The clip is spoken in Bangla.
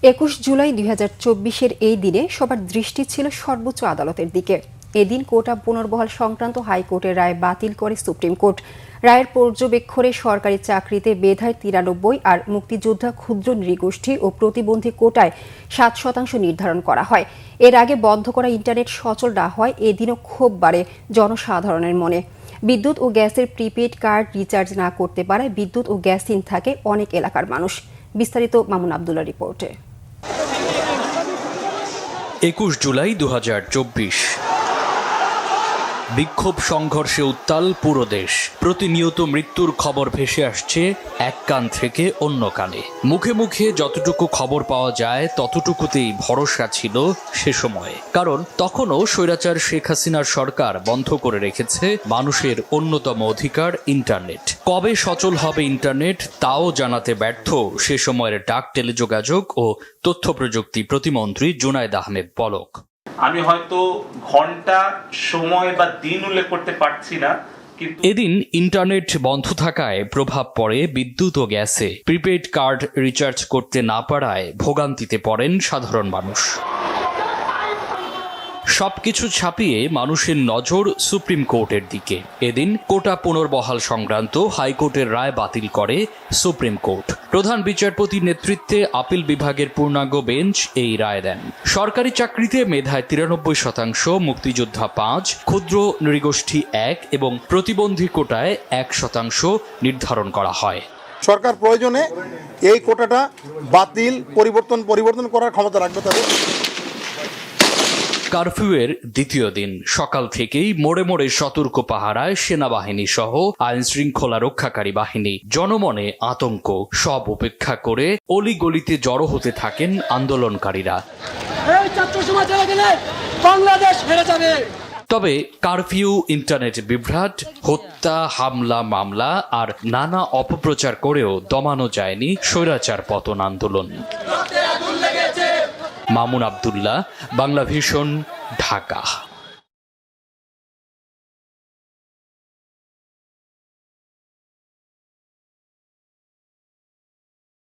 21 জুলাই 2024-এর এই দিনে সবার দৃষ্টি ছিল সর্বোচ্চ আদালতের দিকে। এদিন কোটা পুনর্বহাল সংক্রান্ত হাইকোর্টের রায় বাতিল করে সুপ্রিম কোর্ট। রায়ের পর্যবেক্ষণে সরকারি চাকরিতে বেধায় 93 আর মুক্তিযোদ্ধা ক্ষুদ্র নৃগোষ্ঠী ও প্রতিবন্ধী কোটায় 7% নির্ধারণ করা হয়। এর আগে বন্ধ করা ইন্টারনেট সচল না হয় এদিনও ক্ষোভ বাড়ে জনসাধারণের মনে। বিদ্যুৎ ও গ্যাসের প্রিপেড কার্ড রিচার্জ না করতে পারায় বিদ্যুৎ ও গ্যাসহীন থাকে অনেক এলাকার মানুষ। বিস্তারিত মামুন আবদুল্লাহ রিপোর্টে। 21 জুলাই 2024 বিক্ষোভ সংঘর্ষে উত্তাল পুরো দেশ। প্রতিনিয়ত মৃত্যুর খবর ভেসে আসছে এক কান থেকে অন্য কানে। মুখে মুখে যতটুকু খবর পাওয়া যায় ততটুকুতেই ভরসা ছিল সে সময়ে, কারণ তখনও স্বৈরাচার শেখ হাসিনার সরকার বন্ধ করে রেখেছে মানুষের অন্যতম অধিকার ইন্টারনেট। কবে সচল হবে ইন্টারনেট তাও জানাতে ব্যর্থ সে সময়ের ডাক, টেলিযোগাযোগ ও তথ্য প্রযুক্তি প্রতিমন্ত্রী জুনায়েদ আহমেদ পলক। আমি হয়তো ঘন্টা, সময় বা দিন উল্লেখ করতে পারছি না। এদিন ইন্টারনেট বন্ধ থাকায় প্রভাব পড়ে বিদ্যুৎ ও গ্যাসে। প্রিপেড কার্ড রিচার্জ করতে না পারায় ভোগান্তিতে পড়েন সাধারণ মানুষ। সবকিছু ছাপিয়ে মানুষের নজর সুপ্রিম কোর্টের দিকে। এদিন কোটা পুনর্বহাল সংক্রান্ত হাইকোর্টের রায় বাতিল করে সুপ্রিম কোর্ট। প্রধান বিচারপতির নেতৃত্বে আপিল বিভাগের পূর্ণাঙ্গ বেঞ্চ এই রায় দেন। সরকারি চাকরিতে মেধায় 93%, মুক্তিযোদ্ধা 5, ক্ষুদ্র নৃগোষ্ঠী 1 এবং প্রতিবন্ধী কোটায় 1% নির্ধারণ করা হয়। সরকার প্রয়োজনে এই কোটাটা বাতিল, পরিবর্তন করার ক্ষমতা রাখবে তাদের। কারফিউয়ের দ্বিতীয় দিন সকাল থেকেই মোড়ে মোড়ে সতর্ক পাহারায় সেনাবাহিনী সহ আইন শৃঙ্খলা রক্ষাকারী বাহিনী। জনমনে আতঙ্ক। সব উপেক্ষা করে অলিগলিতে জড়ো হতে থাকেন আন্দোলনকারীরা। তবে কারফিউ, ইন্টারনেট বিভ্রাট, হত্যা, হামলা, মামলা আর নানা অপপ্রচার করেও দমানো যায়নি স্বৈরাচার পতন আন্দোলন। মামুন আবদুল্লাহ, বাংলা ভিশন, ঢাকা।